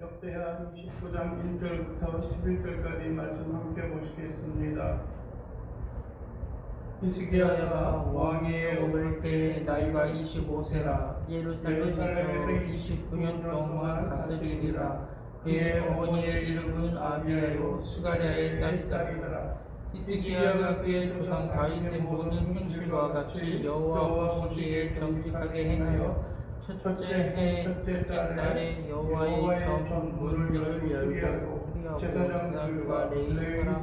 역대하 29장 1절부터 11절까지 말씀 함께 보시겠습니다. 히스기야가 왕위에 오를 때 나이가 25세라. 예루살렘에서 29년 동안 다스리리라. 그의 어머니의 이름은 아비야요 스가랴의 딸이더라. 히스기야가 그의 조상 다윗의 모든 행실과 같이 여호와 보시기에 정직하게 행하여 첫째 해 첫째 달에 여호와의 전문을 열고 제사장들과 레위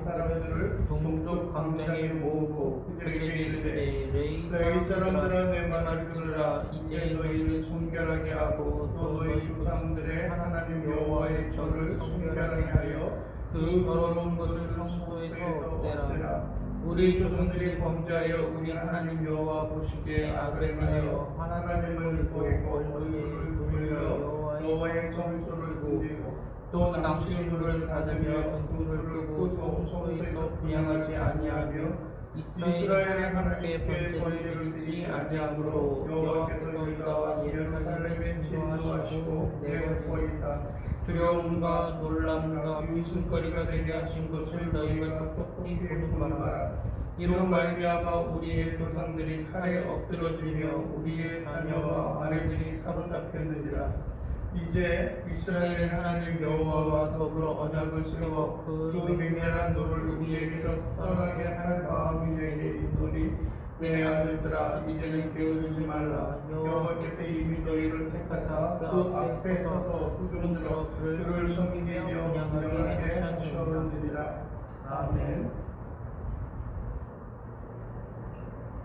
사람들을 동쪽 광장에 모으고 그들에게 이르되 레위 사람들아 내 말을 들으라. 이제 너희를 성결하게 하고 또 너희 조상들의 하나님 여호와의 전을 성결하게 하여 그 더러운 것을 성소에서 없애라. 우리 조상들이 범죄하여 우리 하나님 여호와 보시기에 악을 행하여 하나님을 버리고 얼굴을 돌려 여호와의 성소를 두고 또 낭심물을 받으며 등불을 끄고 성소에서 분향하지 아니하며 이스라엘 하나님께 번제를 드리지 아니하므로 여호와께서 유다와 예루살렘을 진동하시고 내버리다. 두려움과 놀람과 미술거리가 되게 하신 것을 너희가 똑똑히 보는 바라. 이로 말미암아 우리의 조상들이 칼에 엎드러지며 우리의 자녀와 아내들이 사로잡혔느니라. 이제 이스라엘 하나님 여호와와 더불어 언약을 세워 그 맹렬한 노를 우리에게서 떠나게 할 마음이 내게 있노니 내 아들들아 이제는 게으르지 말라. 여호와께서 이미 너희를 택하사 그 앞에 서서 수종들어 그를 섬기며 분양하게 하셨느니라. 아멘.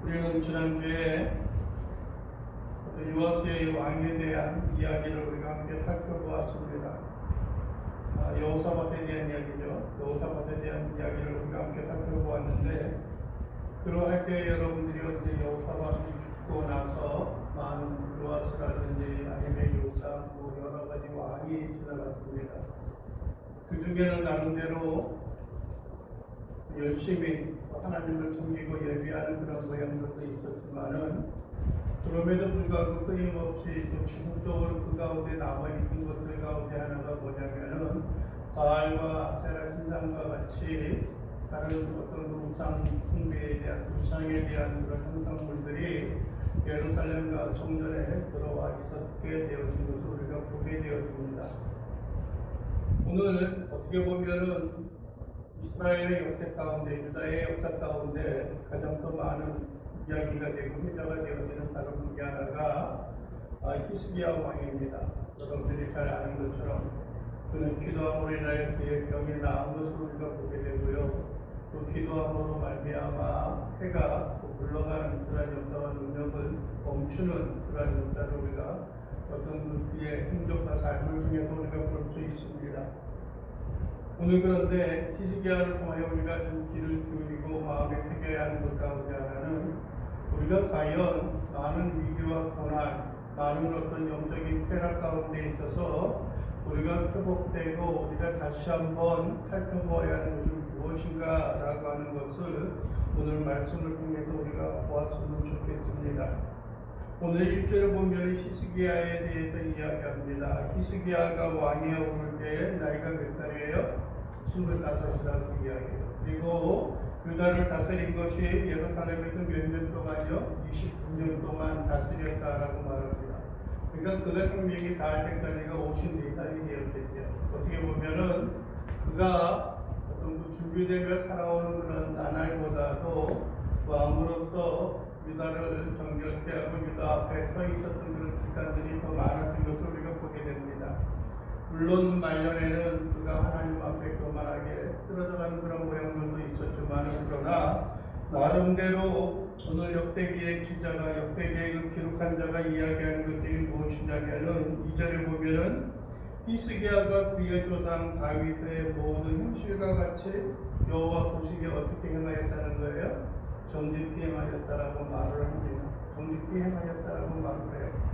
우리는 지난주에 요아스의 왕에 대한 이야기를 우리가 함께 살펴보았습니다. 여호사밧에 대한 이야기죠. 여호사밧에 대한 이야기를 우리가 함께 살펴보았는데, 그러할 때 여러분들이 어제 여호사밧이 죽고 나서 많은 요아스라든지 아니면 요삼 여러 가지 왕이 지나갔습니다. 그 중에는 나름대로 열심히 하나님을 섬기고 예비하는 그런 모양들도 있었지만은, 그럼에도 불구하고 끊임없이 또 지속적으로 그 가운데 남아있는 것들 가운데 하나가 뭐냐면은 바알과 아세라 신상과 같이 다른 어떤 우상 숭배에 대한 우상에 대한 그런 형상물들이 예루살렘과 성전에 들어와 있었게 되어진 것을 우리가 보게 되어집니다. 오늘 어떻게 보면은 이스라엘의 역사 가운데, 유다의 역사 가운데 가장 더 많은 이야기가 되고 회자가 되어지는 다른 분이 하나가 히스기야 왕입니다. 여러분들이 잘 아는 것처럼 그는 기도함으로 인하여 그의 병이 나은 것을 우리가 보게 되고요. 또 기도함으로 말미암아 해가 물러가는 그러한 역사와 능력을 멈추는 그러한 역사를 우리가 어떤 그의 행적과 삶을 통해서 우리가 볼 수 있습니다. 오늘 그런데 히스기야를 통하여 우리가 좀 귀를 기울이고 마음에 새겨야 하는 것 가운데 하나는 우리가 과연 많은 위기와 고난, 많은 어떤 영적인 쾌락 가운데 있어서 우리가 회복되고 우리가 다시 한번 살펴보아야 하는 것이 무엇인가라고 하는 것을 오늘 말씀을 통해서 우리가 보았으면 좋겠습니다. 오늘 1절을 보면 히스기야에 대해서 이야기합니다. 히스기야가 왕위에 오를 때 나이가 몇 살이에요? 25이라고 이야기해요. 그리고 유다를 다스린 것이 예루살렘에서 몇 년 동안요? 29년 동안 다스렸다라고 말합니다. 그러니까 그가 생명이 닿을 때까지가 54살이 되었겠죠. 어떻게 보면은 그가 어떤 그 준비되며 살아오는 그런 나날보다도 왕으로서 유다를 정결케 하고 유다 앞에 서 있었던 그런 기간들이 더 많았던 것을 우리가 보게 됩니다. 물론 말년에는 그가 하나님 앞에 교만하게 쓰러져가는 그런 모양들도 있었지만, 그러나 나름대로 오늘 역대기의 기자가, 역대기의 기록한 자가 이야기하는 것들이 무엇이냐면은 2절에 보면은 히스기야가 그의 조상 다윗의 모든 행실과 같이 여호와 보시기에 어떻게 행하였다는 거예요? 정직히 행하였다라고 말을 합니다. 정직히 행하였다라고 말을 해요.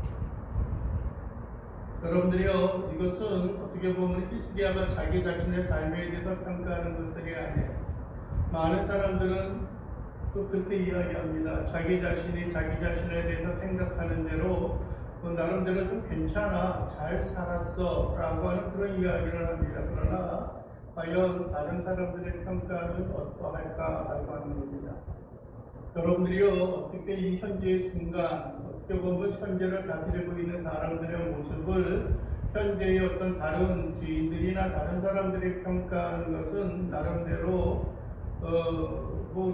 여러분들이요, 이것은 어떻게 보면 히스기야가 자기 자신의 삶에 대해서 평가하는 것들이 아니에요. 많은 사람들은 또 그렇게 이야기합니다. 자기 자신이 자기 자신에 대해서 생각하는 대로 나름대로 좀 괜찮아, 잘 살았어 라고 하는 그런 이야기를 합니다. 그러나 과연 다른 사람들의 평가는 어떠할까라고 하는 겁니다. 여러분들이요, 어떻게 이 현재의 순간, 어떻게 보면 현재를 다스리고 있는 사람들의 모습을 현재의 어떤 다른 지인들이나 다른 사람들이 평가하는 것은 나름대로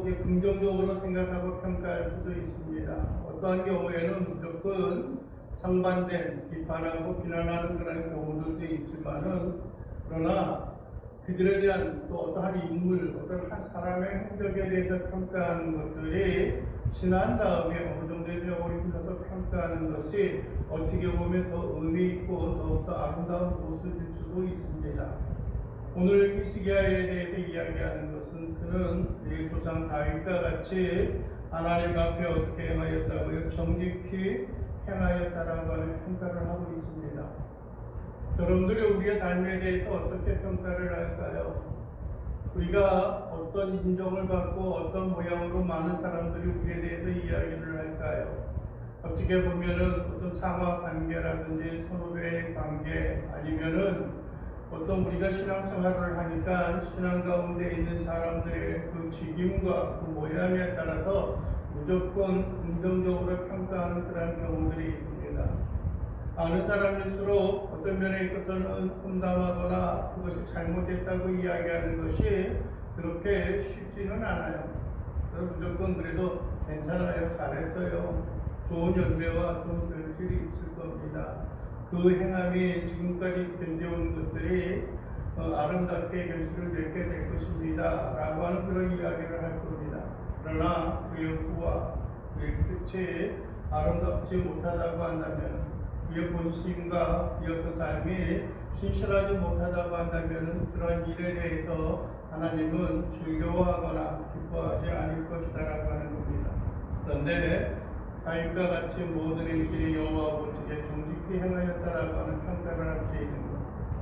이게 긍정적으로 생각하고 평가할 수도 있습니다. 어떠한 경우에는 무조건 상반된 비판하고 비난하는 그런 경우들도 있지만은, 그러나 그들에 대한 또 어떠한 인물, 어떤 한 사람의 행적에 대해서 평가하는 것들이 지난 다음에 어느 정도의 세월이 흘러서 평가하는 것이 어떻게 보면 더 의미 있고 더욱더 아름다운 모습일 수도 있습니다. 오늘 히스기야에 대해서 이야기하는 것은 그는 내 조상 다윗과 같이 하나님 앞에 어떻게 행하였다고요? 정직히 행하였다라고 하는 평가를 하고 있습니다. 여러분들이 우리의 삶에 대해서 어떻게 평가를 할까요? 우리가 어떤 인정을 받고 어떤 모양으로 많은 사람들이 우리에 대해서 이야기를 할까요? 어떻게 보면은 어떤 상하 관계라든지 선후배의 관계, 아니면은 어떤 우리가 신앙생활을 하니까 신앙 가운데 있는 사람들의 그 직임과 그 모양에 따라서 무조건 긍정적으로 평가하는 그런 경우들이 있습니다. 아는 사람일수록 어떤 면에 있어서는 험담하거나 그것이 잘못됐다고 이야기하는 것이 그렇게 쉽지는 않아요. 그래서 무조건 그래도 괜찮아요, 잘했어요, 좋은 열매와 좋은 결실이 있을 겁니다. 그 행함이 지금까지 견뎌온 것들이 아름답게 결실을 맺게 될 것입니다 라고 하는 그런 이야기를 할 겁니다. 그러나 그의 후와 그의 끝이 아름답지 못하다고 한다면, 그의 본심과 그의 어떤 삶이 신실하지 못하다고 한다면 그런 일에 대해서 하나님은 즐거워하거나 기뻐하지 않을 것이다라고 하는 겁니다. 그런데 다윗과 같이 모든 행실이 여호와 보시기에 정직히 행하였다라고 하는 평가를 할 수 있는 것.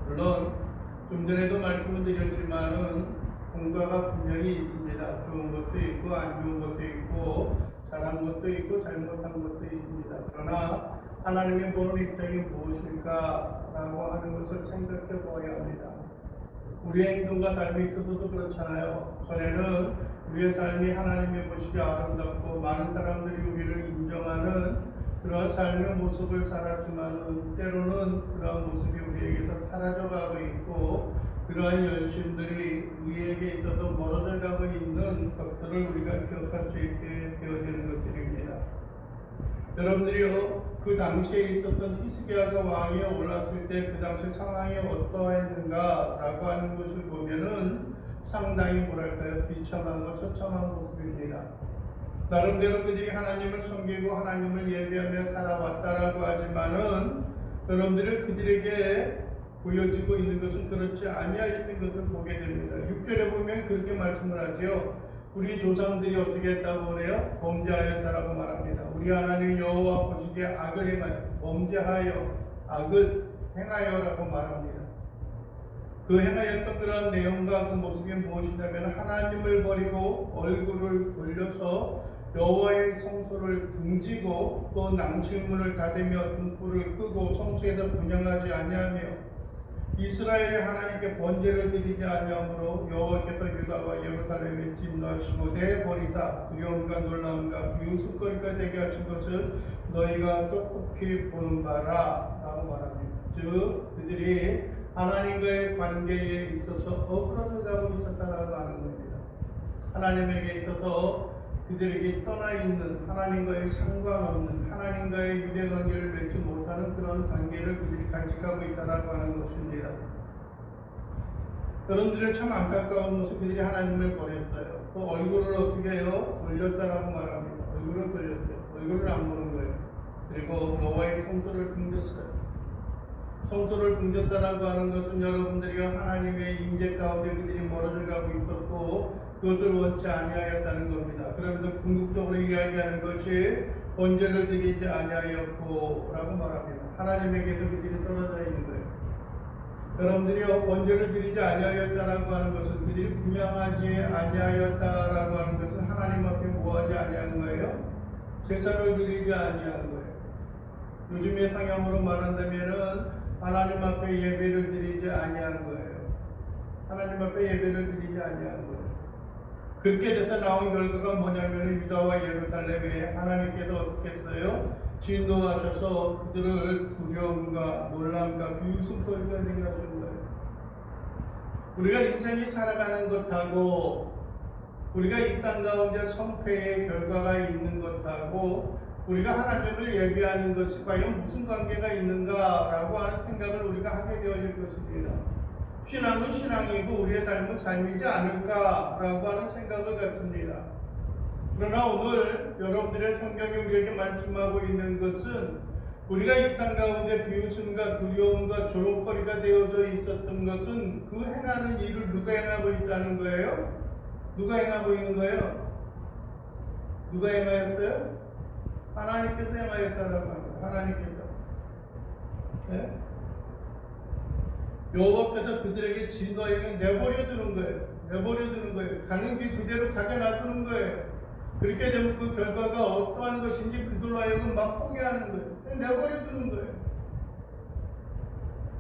물론 좀 전에도 말씀을 드렸지만은 공과가 분명히 있습니다. 좋은 것도 있고 안 좋은 것도 있고 잘한 것도 있고 잘못한 것도 있습니다. 그러나 하나님의 보는 입장이 무엇일까라고 하는 것을 생각해 보아야 합니다. 우리의 행동과 삶에 있어서도 그렇잖아요. 전에는 우리의 삶이 하나님의 보시기에 아름답고 많은 사람들이 우리를 인정하는 그런 삶의 모습을 살았지만, 때로는 그런 모습이 우리에게서 사라져가고 있고 그러한 열심들이 우리에게 있어서 멀어져 가고 있는 것들을 우리가 기억할 수 있게 되어지는 것들입니다. 여러분들이요, 그 당시에 있었던 히스기야가 왕위에 올랐을 때 그 당시 상황이 어떠했는가라고 하는 것을 보면은 상당히 뭐랄까요, 비참하고 처참한 모습입니다. 나름대로 그들이 하나님을 섬기고 하나님을 예배하며 살아왔다라고 하지만은 여러분들이 그들에게 보여지고 있는 것은 그렇지 아니하였던 것을 보게 됩니다. 6절에 보면 그렇게 말씀을 하죠. 우리 조상들이 어떻게 했다고 그래요? 범죄하였다라고 말합니다. 우리 하나님 여호와 보시기에 악을 행하여, 범죄하여 악을 행하여라고 말합니다. 그 행하였던 그런 내용과 그 모습이 무엇이냐면, 하나님을 버리고 얼굴을 돌려서 여호와의 성소를 등지고 또 낭실문을 닫으며 등불을 끄고 성소에서 분향하지 아니하며 이스라엘의 하나님께 번제를 드리지 아니하므로 여호와께서 유다와 예루살렘에 진노하시고 내버리사 두려움과 놀라움과 비웃음거리가 되게 하신 것을 너희가 똑똑히 보는 바라 라고 말합니다. 즉 그들이 하나님과의 관계에 있어서 어그러져가고 있었다라고 하는 겁니다. 하나님에게 있어서 그들에게 떠나 있는, 하나님과의 상관없는, 하나님과의 유대관계를 맺지 못하는 그런 관계를 그들이 간직하고 있다라고 하는 것입니다. 여러분들의 참 안타까운 모습, 그들이 하나님을 버렸어요. 또 얼굴을 어떻게 해요? 돌렸다라고 말합니다. 얼굴을 돌렸어요. 얼굴을 안 보는 거예요. 그리고 여호와의 성소를 등졌어요. 성소를 등졌다라고 하는 것은 여러분들이 하나님의 임재 가운데 그들이 멀어져 가고 있었고 그것을 원치 아니하였다는 겁니다. 그러면서 궁극적으로 이야기하는 것이 번제를 드리지 아니하였고 라고 말합니다. 하나님에게도 그들이 떨어져 있는 거예요. 여러분들이 번제를 드리지 아니하였다라고 하는 것은, 그들이 분향하지 아니하였다라고 하는 것은 하나님 앞에 뭐하지 아니한 거예요? 제사를 드리지 아니한 거예요. 요즘의 성향으로 말한다면은 하나님 앞에 예배를 드리지 아니하는 거예요. 하나님 앞에 예배를 드리지 아니하는 거예요. 그렇게 돼서 나온 결과가 뭐냐면 유다와 예루살렘에 하나님께서 어떻게 했어요? 진노하셔서 그들을 두려움과 놀람과 비웃음 소리가 되게 하시는 거예요. 우리가 인생이 살아가는 것하고 우리가 이 땅 가운데 성패의 결과가 있는 것하고 우리가 하나님을 예배하는 것이 과연 무슨 관계가 있는가라고 하는 생각을 우리가 하게 되어질 것입니다. 신앙은 신앙이고 우리의 삶은 삶이지 않을까라고 하는 생각을 갖습니다. 그러나 오늘 여러분들의 성경이 우리에게 말씀하고 있는 것은 우리가 이 땅 가운데 비웃음과 두려움과 조롱거리가 되어져 있었던 것은 그 행하는 일을 누가 행하고 있다는 거예요? 누가 행하고 있는 거예요? 누가 행하였어요? 하나님께서 행하였다라고 합니다. 하나님께서. 네? 여호와께서 그들에게 진노하여 내버려 두는 거예요. 내버려 두는 거예요. 가는 길 그대로 가게 놔두는 거예요. 그렇게 되면 그 결과가 어떠한 것인지 그들로 하여금 막 포기하는 거예요. 내버려 두는 거예요.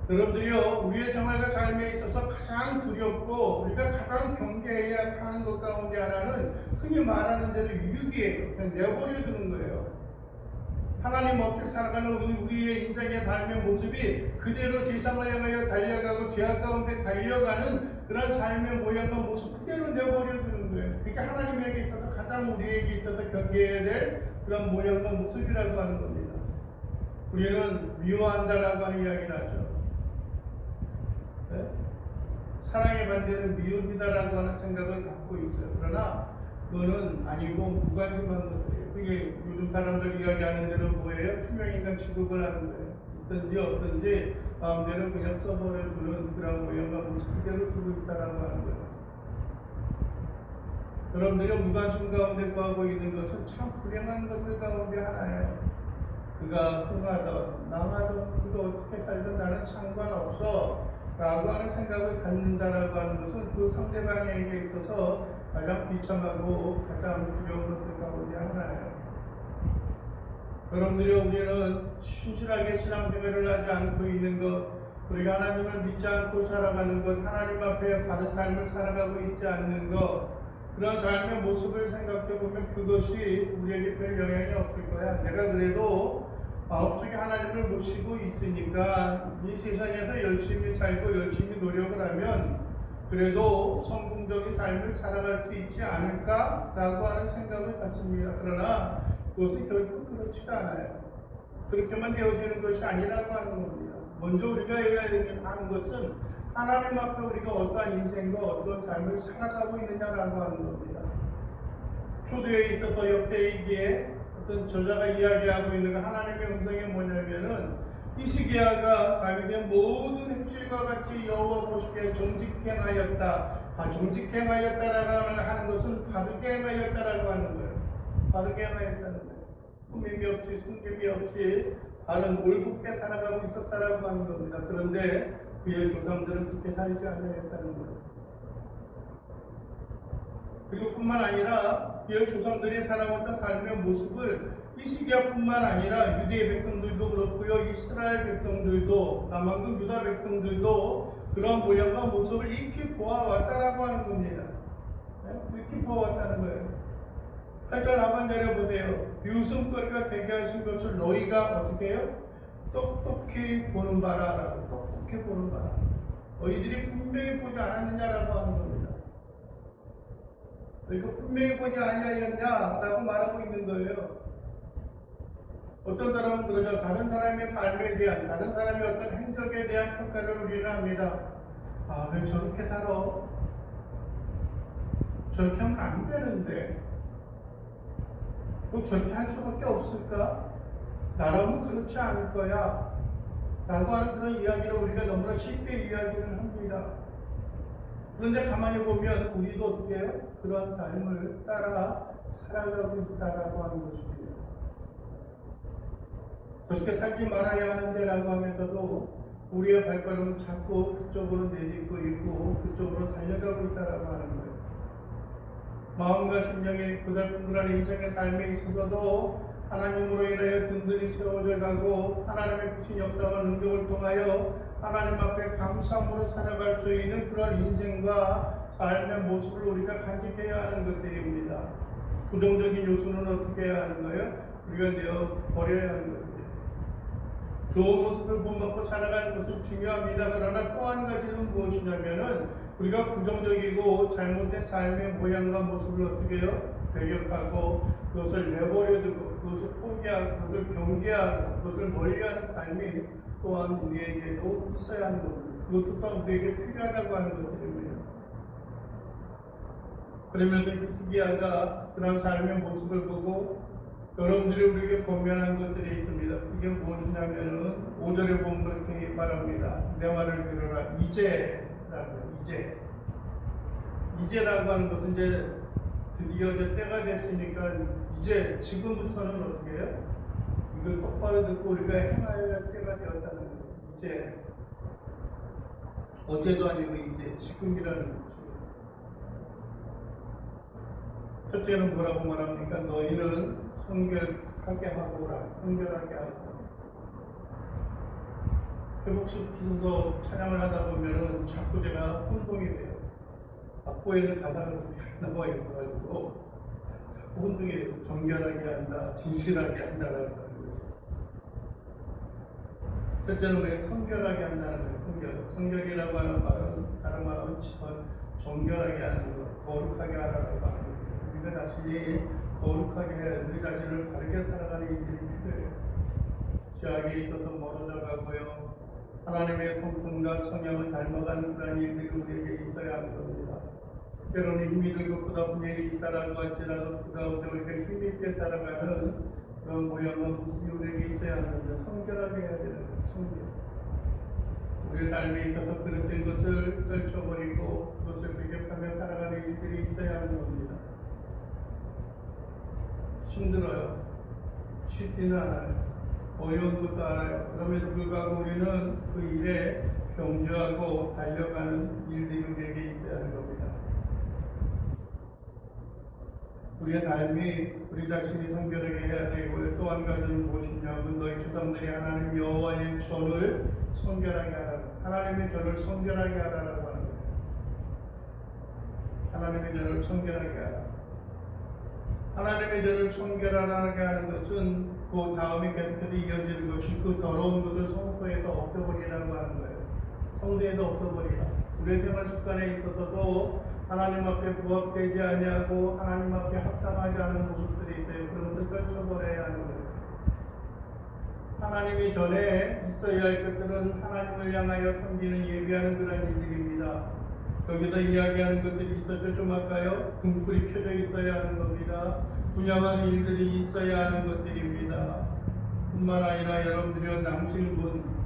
여러분들이요, 우리의 생활과 삶에 있어서 가장 두렵고 우리가 가장 경계해야 하는 것 가운데 하나는 흔히 말하는 대로 유기예요. 그냥 내버려 두는 거예요. 하나님 없이 살아가는 우리의 인생의 삶의 모습이 그대로 세상을 향하여 달려가고 죄악 가운데 달려가는 그런 삶의 모양과 모습 그대로 내버려 두는 거예요. 그게 하나님에게 있어서 가장 우리에게 있어서 경계해야 될 그런 모양과 모습이라고 하는 겁니다. 우리는 미워한다라고 하는 이야기를 하죠. 네? 사랑의 반대는 미움이다라고 하는 생각을 갖고 있어요. 그러나 그거는 아니고 무관심한 것이에요. 그게 요즘 사람들 이야기하는 대로 뭐예요? 투명인간 취급을 하는 거예요. 어떤지 마음대로 그냥 써버려주는 그런 모양과 모습 그대로 두고 있다라고 하는 거예요. 여러분들이 무관심 가운데 거하고 있는 것은 참 불행한 것들 가운데 하나예요. 그가 흥하던 남하던 그가 어떻게 살든 나는 상관없어 라고 하는 생각을 갖는다라고 하는 것은 그 상대방에게 있어서 가장 비참하고 가장 두려운 것들 가운데 하나예요. 여러분들이 우리는 신실하게 신앙생활을 하지 않고 있는 것, 우리가 하나님을 믿지 않고 살아가는 것, 하나님 앞에 바른 삶을 살아가고 있지 않는 것, 그런 삶의 모습을 생각해 보면 그것이 우리에게 별 영향이 없을 거야. 내가 그래도 마음속에 하나님을 모시고 있으니까 이 세상에서 열심히 살고 열심히 노력을 하면 그래도 성공적인 삶을 살아갈 수 있지 않을까라고 하는 생각을 갖습니다. 그러나 그것이 결코 그렇지가 않아요. 그렇게만 되어지는 것이 아니라고 하는 겁니다. 먼저 우리가 해야 하는 것은 하나님 앞에 우리가 어떠한 인생과 어떤 삶을 살아가고 있느냐라고 하는 겁니다. 초대에 있어서 역대기에 어떤 저자가 이야기하고 있는 건 하나님의 음성이 뭐냐면은 히스기야가 다윗의 모든 행실과 같이 여호와 보시기에 정직행하였다. 정직행하였다라고 하는 것은 바르게 행하였다라고 하는 거예요. 바르게 행하였다는 거예요. 꾸밈이 없이 숨김이 없이 바른 올곧게 살아가고 있었다라고 하는 겁니다. 그런데 그의 조상들은 그렇게 살지 않았다는 거예요. 그리고 뿐만 아니라 그의 조상들이 살아왔던 삶의 모습을 히스기야뿐만 아니라 유대 백성들도 그렇고요, 이스라엘 백성들도 남왕국 유다 백성들도 그런 모양과 모습을 익히 보아왔다라고 하는 겁니다. 익히 보아왔다는 거예요. 8절 하반절에 보세요. 비웃음거리가 되게 하신 것을 너희가 어떻게 해요? 똑똑히 보는 바라라고. 똑똑히 보는 바라. 너희들이 분명히 보지 않았느냐라고 하는 겁니다. 너희가 분명히 보지 아니하였냐라고 말하고 있는 거예요. 어떤 사람은 그러죠. 다른 사람의 삶에 대한, 다른 사람의 어떤 행적에 대한 평가를 우리는 합니다. 왜 저렇게 살아? 저렇게 하면 안 되는데. 뭐 저렇게 할 수밖에 없을까? 나라면 그렇지 않을 거야. 라고 하는 그런 이야기를 우리가 너무나 쉽게 이야기를 합니다. 그런데 가만히 보면 우리도 어떻게 해요? 그런 삶을 따라 살아가고 있다라고 하는 것입니다. 저렇게 살지 말아야 하는데 라고 하면서도 우리의 발걸음은 자꾸 그쪽으로 내딛고 있고 그쪽으로 달려가고 있다라고 하는 거예요. 마음과 심령이 고달픈그런 인생의 삶에 있어서도 하나님으로 인하여 든든히 세워져 가고 하나님의 크신 역사와 능력을 통하여 하나님 앞에 감사함으로 살아갈 수 있는 그런 인생과 삶의 모습을 우리가 간직해야 하는 것들입니다. 부정적인 요소는 어떻게 해야 하는 거예요? 우리가 내어 버려야 하는 것입니다. 좋은 모습을 본받고 살아가는 것은 중요합니다. 그러나 또 한 가지는 무엇이냐면은 우리가 부정적이고 잘못된 삶의 모양과 모습을 어떻게 해요? 배격하고 그것을 내버려두고 그것을 포기하고 그것을 경계하고 그것을 멀리하는 삶이 또한 우리에게도 있어야 하는 것입니다. 그것도 또한 우리에게 필요하다고 하는 것들입니다. 그러면서 히스기야가 그런 삶의 모습을 보고 여러분들이 우리에게 권면한 것들이 있습니다. 그게 무엇이냐면은 5절에 보면 그렇게 말합니다. 내 말을 들어라. 이제라고 하는 것은 이제 드디어 이제 때가 됐으니까 이제 지금부터는 어떻게 해요? 이걸 똑바로 듣고 우리가 행하여야 할 때가 되었다는 거예요. 이제 어제도 아니고 이제 지금이라는 거죠. 첫째는 뭐라고 말합니까? 너희는 성결하게 하고라. 성결하게 하고. 회복시키면서 찬양을 하다 보면은 자꾸 제가 혼동이 돼요. 악보에는 가사가 나와 있어가지고 자꾸 혼동이 돼요. 정결하게 한다, 진실하게 한다라는 거죠. 첫째는 왜 성결하게 한다는 거예요. 성결이라고 하는 말은 다른 말은 정결하게 하는 것, 거룩하게 하라고 하는 거예요. 우리가 자신이 거룩하게 해, 우리 자신을 바르게 살아가는 일들이 필요해요. 죄악에 있어서 멀어져 가고요. 하나님의 성품과 성향을 닮아가는 그런 일들이 우리에게 있어야 하는 겁니다. 때로는 힘이 들고 끝없는 일이 있다라고 할지라도 그 가운데 우리가 힘있게 살아가는 그런 모양과 모습이 우리에게 있어야 하는데 성결하게 해야 되는 거예요. 성결. 우리 삶에 있어서 그릇된 것을 떨쳐버리고 그것을 배격하며 살아가는 일들이 있어야 하는 겁니다. 힘들어요. 쉽지는 않아요. 어려운 것도 알아요. 그럼에도 불구하고 우리는 그 일에 경주하고 달려가는 일들이 우리에게 있다는 겁니다. 우리의 삶이 우리 자신이 성결하게 해야 되고요. 또 한 가지는 무엇이냐면 너희 조상들이 하나님 여호와의 전을 성결하게 하라. 하나님의 전을 성결하게 하라라고 하는 거예요. 하나님의 전을 성결하게 하라. 하나님의 전을 성결하게 하는 것은 그 다음에 계속해서 이어지는 것이 그 더러운 것을 성소에서 없애버리라고 하는 거예요. 성소에서 없애버리라. 우리의 생활 습관에 있어서도 하나님 앞에 부합되지 아니하고 하나님 앞에 합당하지 않은 모습들이 있어요. 그런 것을 떨쳐버려야 하는 거예요. 하나님이 전에 있어야 할 것들은 하나님을 향하여 섬기는 예배하는 그런 일들입니다. 여기서 이야기하는 것들이 있었죠. 좀 아까요. 등불이 켜져 있어야 하는 겁니다. 분양하는 일들이 있어야 하는 것들입니다. 뿐만 아니라 여러분들이 남실문,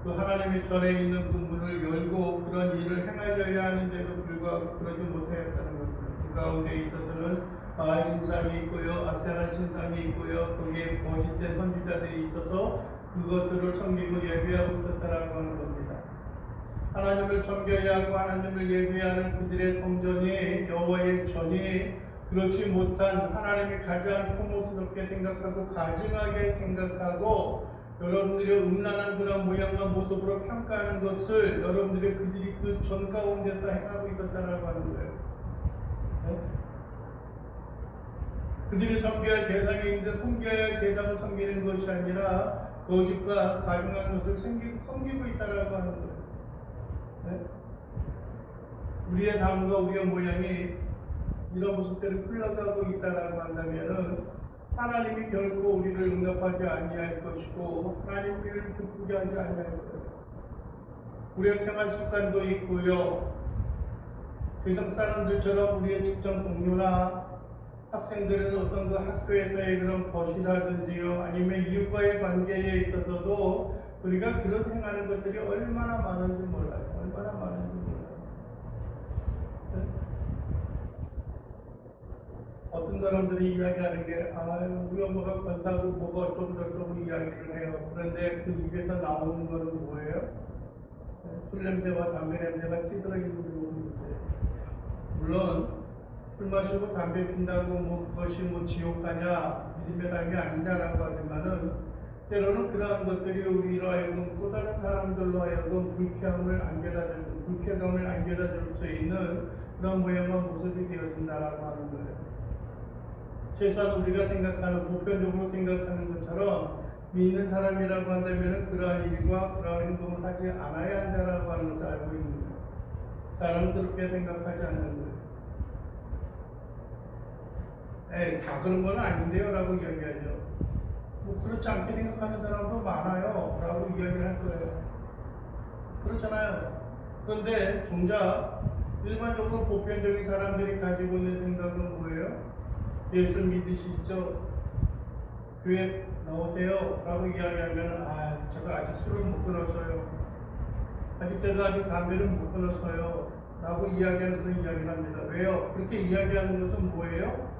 그 하나님의 전에 있는 그 문을 열고 그런 일을 행하셔야 하는데도 불구하고 그러지 못하였다는 것입니다. 그 가운데 있어서는 바알 신상이 있고요, 아세라 신상이 있고요, 거기에 거짓된 선지자들이 있어서 그것들을 섬기고 예배하고 있었다라고 하는 겁니다. 하나님을 섬겨야 하고 하나님을 예배하는 그들의 성전이 여호와의 전이 그렇지 못한 하나님이 가장 혐오스럽게 생각하고 가증하게 생각하고 여러분들이 음란한 그런 모양과 모습으로 평가하는 것을 여러분들이 그들이 그 전 가운데서 행하고 있었다라고 하는 거예요. 네? 그들이 섬겨야 할 대상이 있는데 섬겨야 할 대상을 섬기는 것이 아니라 거짓과 가증한 것을 섬기고 있다라고 하는 거예요. 네? 우리의 삶과 우리의 모양이 이런 모습대로 흘러가고 있다라고 한다면은 하나님이 결코 우리를 응답하지 아니할 것이고 하나님 우리를 기쁘게 하지 아니할 거예요. 우리의 생활 습관도 있고요. 세상 사람들처럼 우리의 직장 동료나 학생들은 어떤 그 학교에서의 그런 것이라든지요, 아니면 이웃과의 관계에 있어서도 우리가 그런 행하는 것들이 얼마나 많은지 몰라요. 얼마나 많은지 몰라요. 어떤 사람들이 이야기하는 게, 우리 엄마가 건다고 뭐가 어쩌고 이야기를 해요. 그런데 그 입에서 나오는 것은 뭐예요? 술 냄새와 담배 냄새가 찌들어 있는 부분이 있어요. 물론, 술 마시고 담배 핀다고 그것이 지옥 가냐, 믿음의 삶이 아니다라고 하지만은 때로는 그러한 것들이 우리로 하여금 또 다른 사람들로 하여금 불쾌감을 안겨다 줄 수 있는 그런 모양과 모습이 되어진다라고 하는 거예요. 최소한 우리가 생각하는, 보편적으로 생각하는 것처럼 믿는 사람이라고 한다면 그러한 일과 그러한 행동을 하지 않아야 한다라고 하는 것을 알고 있는 거예요. 사람스럽게 생각하지 않는 거예요. 다 그런 건 아닌데요 라고 이야기하죠. 뭐 그렇지 않게 생각하는 사람도 많아요 라고 이야기를 할 거예요. 그렇잖아요. 그런데 정작 일반적으로 보편적인 사람들이 가지고 있는 생각은 뭐예요? 예수 믿으시죠? 교회 나오세요 라고 이야기하면 제가 아직 술을 못 끊었어요. 제가 아직 담배를 못 끊었어요 라고 이야기하는 그런 이야기를 합니다. 왜요? 그렇게 이야기하는 것은 뭐예요?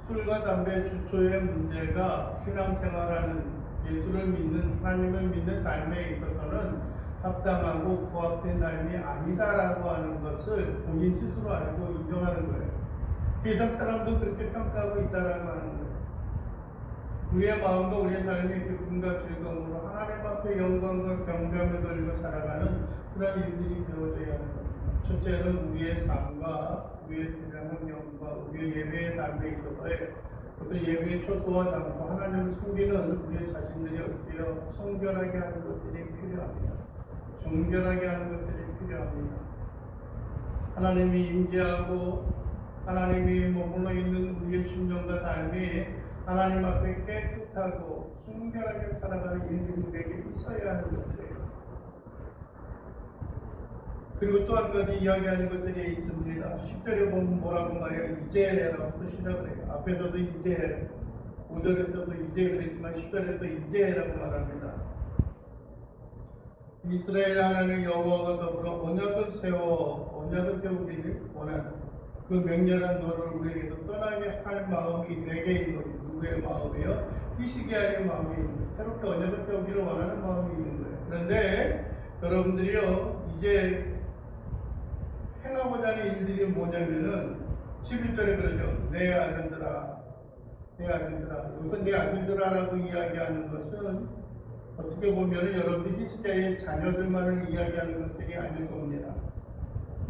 술과 담배 주초의 문제가 신앙생활하는, 예수를 믿는, 하나님을 믿는 삶에 있어서는 합당하고 부합된 삶이 아니다라고 하는 것을 본인 스스로 알고 인정하는 거예요. 세상 사람도 그렇게 평가하고 있다라고 하는 거예요. 우리의 마음과 우리의 삶의 기쁨과 즐거움으로 하나님 앞에 영광과 경배함을 돌리고 살아가는 그런 일들이 되어져야 하는 겁니다. 첫째는 우리의 삶과 우리의 주변 환경과 우리의 예배의 삶에 있어서의 어떤 예배의 초도와 않고 하나님을 섬기는 우리의 자신들이 어때요? 성결하게 하는 것들이 필요합니다. 정결하게 하는 것들이 필요합니다. 하나님이 임재하고 하나님이 머물러 있는 우리의 심령과 삶이 하나님 앞에 깨끗하고 순결하게 살아가는 일들이 우리에게 있어야 하는 것들이에요. 그리고 또 한 가지 이야기하는 것들이 있습니다. 10절에 보면 뭐라고 말해요? 이제라고 또 시작을 해요. 앞에서도 이제, 5절에서도 이제 그랬지만 10절에도 이제라고 말합니다. 이스라엘 하나님 여호와가 더불어 언약을 세우기를 원하는 그 맹렬한 너를 우리에게서 떠나게 할 마음이 내게 있는 누구의 마음이요? 히스기야의 마음이 있는 거예요. 새롭게 언약을 세우기를 원하는 마음이 있는 거예요. 그런데 여러분들이요, 이제 행하고자 하는 일들이 뭐냐면은 11절에 그러죠. 내 아들들아. 여기서 내 아들들아라고 이야기하는 것은 어떻게 보면 여러분들 히스기야의 자녀들만을 이야기하는 것들이 아닐 겁니다.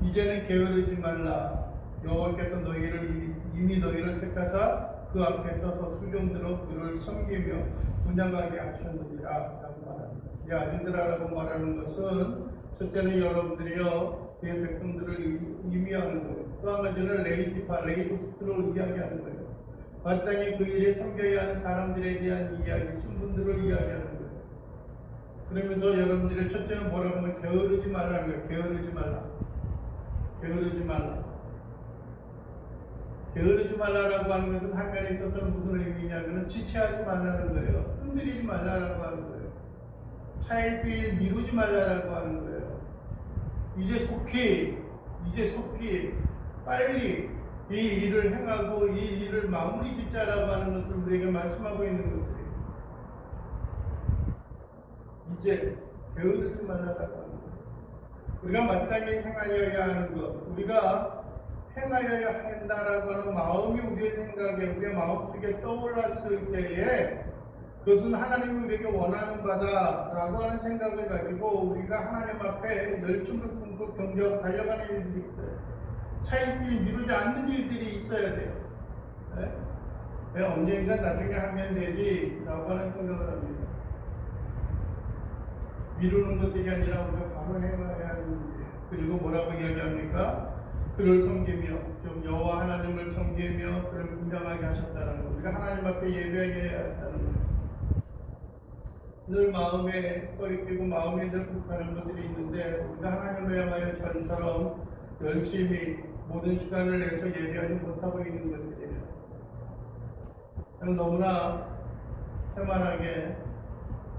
이제는 게으르지 말라. 여호와께서 이미 너희를 택하사 그 앞에 서서 수종들어 그를 섬기며 분양하게 하셨느니라 라고 말합니다. 내 아들들아라고 말하는 것은 첫째는 여러분들이요 그의 백성들을 의미하는 거예요. 또 한 가지는 레이토스를 이야기하는 거예요. 마땅히 그 일에 섬겨야 하는 사람들에 대한 이야기, 신분들을 이야기하는 거예요. 그러면서 여러분들의 첫째는 뭐라고 하면 게으르지 말라는 거예요. 게으르지 말라라고 하는 것은 한면에 있어서는 무슨 의미냐면 지체하지 말라는 거예요. 흔들리지 말라라고 하는 거예요. 차일피일 미루지 말라라고 하는 거예요. 이제 속히 빨리 이 일을 행하고 이 일을 마무리 짓자라고 하는 것을 우리에게 말씀하고 있는 것들이에요. 이제 게으르지 말라라고 하는 거예요. 우리가 마땅히 행하여야 하는 것, 우리가 행하여야 한다라고 하는 마음이 우리의 생각에, 우리의 마음속에 떠올랐을 때에 그것은 하나님이 우리에게 원하는 바다라고 하는 생각을 가지고 우리가 하나님 앞에 열심을 품고 경주하고 달려가는 일들이 있어요. 차일피일 미루지 않는 일들이 있어야 돼요. 네? 언젠가 나중에 하면 되지라고 하는 생각을 합니다. 미루는 것들이 아니라 우리가 바로 해야 하는 일이에요. 그리고 뭐라고 이야기합니까? 그를 섬기며, 좀 여호와 하나님을 섬기며 그를 분명하게 하셨다는 것. 우리가 하나님 앞에 예배하게 해야 한다는 거예요. 늘 마음에 꺼리끼고 마음에 늘 불편한 것들이 있는데 우리가 하나님을 향하여 전처럼 열심히 모든 시간을 내서 예배하지 못하고 있는 것들이에요. 너무나 태만하게,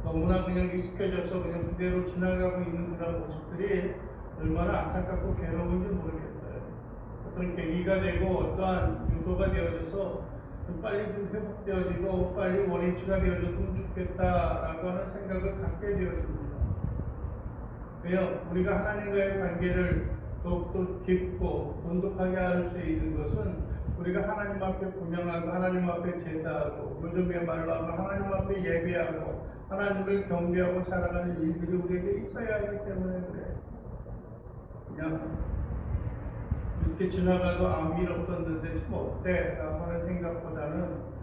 너무나 그냥 익숙해져서 그냥 그대로 지나가고 있는 그런 모습들이 얼마나 안타깝고 괴로운지 모르겠어요. 어떤 계기가 되고 어떠한 유도가 되어져서 빨리 좀 회복되어지고 빨리 원위치가 되어졌으면 좋겠다라고 하는 생각을 갖게 되어집니다. 왜요? 우리가 하나님과의 관계를 더욱더 깊고 돈독하게 할 수 있는 것은 우리가 하나님 앞에 분명하고 하나님 앞에 제사하고 요즘에 말로 하면 하나님 앞에 예배하고 하나님을 경배하고 살아가는 일들이 우리에게 있어야 하기 때문에 그래. 그냥 이렇게 지나가도 아무 일 없었는데 좀 어때? 라고 하는 생각보다는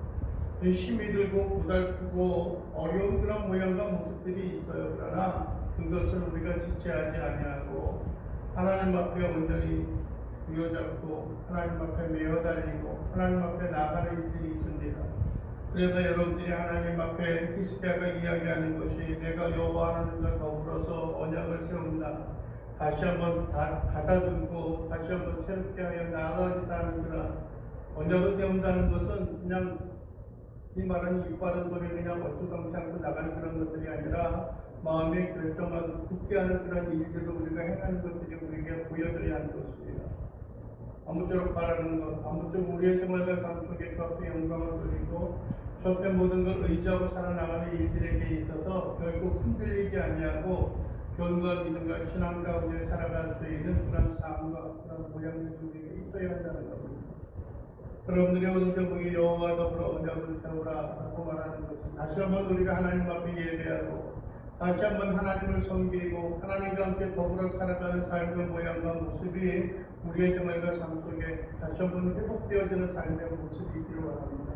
힘이 들고 고달프고 어려운 그런 모양과 모습들이 있어요. 그러나 그것을 우리가 지체하지 아니하고 하나님 앞에 온전히 부여잡고 하나님 앞에 메어 달리고 하나님 앞에 나가는 일들이 있습니다. 그래서 여러분들이 하나님 앞에 히스기야가 이야기하는 것이 내가 여호와 하나님과 더불어서 언약을 세운다. 다시 한번 가다듬고 다시 한번 새롭게 하여 나아가겠다는 그런 언약을 세운다는 것은 그냥 이 말은 입바른 소리 그냥 어쩌다 않고 나가는 그런 것들이 아니라 마음의 결정하고 굳게 하는 그런 일들을 우리가 행하는 것들이 우리에게 보여져야 하는 것입니다. 아무쪼록 바라는 것, 아무쪼록 우리의 생활과 삶 속에 주 앞에 영광을 돌리고 주 앞에 모든 걸 의지하고 살아나가는 일들에게 있어서 결국 흔들리지 아니하고 견고한 믿음과 신앙 가운데 살아갈 수 있는 그런 삶과 그런 모양들이 우리에게 있어야 한다는 겁니다. 여러분들이 오늘 저녁에 여호와와 더불어 언약을 세우라라고 말하는 것은 다시 한번 우리가 하나님 앞에 예배하고 다시 한번 하나님을 섬기고 하나님과 함께 더불어 살아가는 삶의 모양과 모습이 우리의 생활과 삶 속에 다시 한번 회복되어지는 삶의 모습이 있기를 원합니다.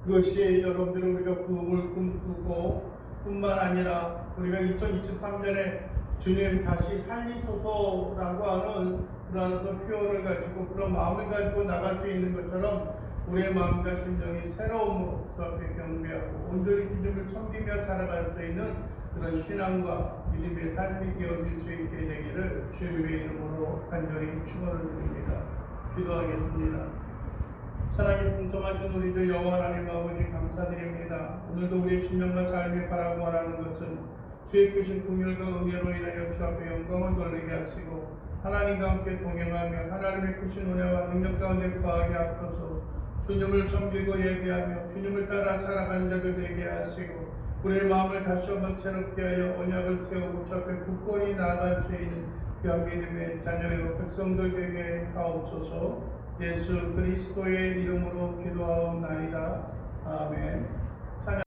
그것이 여러분들이 우리가 부흥을 꿈꾸고 뿐만 아니라 우리가 2023년에 주님 다시 살리소서라고 하는 그런 표현을 가지고 그런 마음을 가지고 나갈 수 있는 것처럼 우리의 마음과 심정이 새로운 주 앞에 경배하고 온전히 주님을 섬기며 살아갈 수 있는 그런 신앙과 믿음의 삶이 되어질 수 있게 되기를 주님의 이름으로 간절히 축원을 드립니다. 기도하겠습니다. 사랑이 풍성하신 우리 주 여호와 하나님 아버지 감사드립니다. 오늘도 우리의 신령과 삶이 바라고 하라는 것은 주의 크신 긍휼과 은혜로 인하여 주 앞에 영광을 돌리게 하시고 하나님과 함께 동행하며 하나님의 크신 은혜와 능력 가운데 거하게 하소서. 주님을 섬기고 예배하며 주님을 따라 살아가는 자들 되게 하시고 우리의 마음을 다시 한번 새롭게 하여 언약을 세우고 주 앞에 굳건히 나아갈 수 있는 귀한 믿음의 자녀요 백성들 되게 하옵소서. 예수 그리스도의 이름으로 기도하옵나이다. 아멘.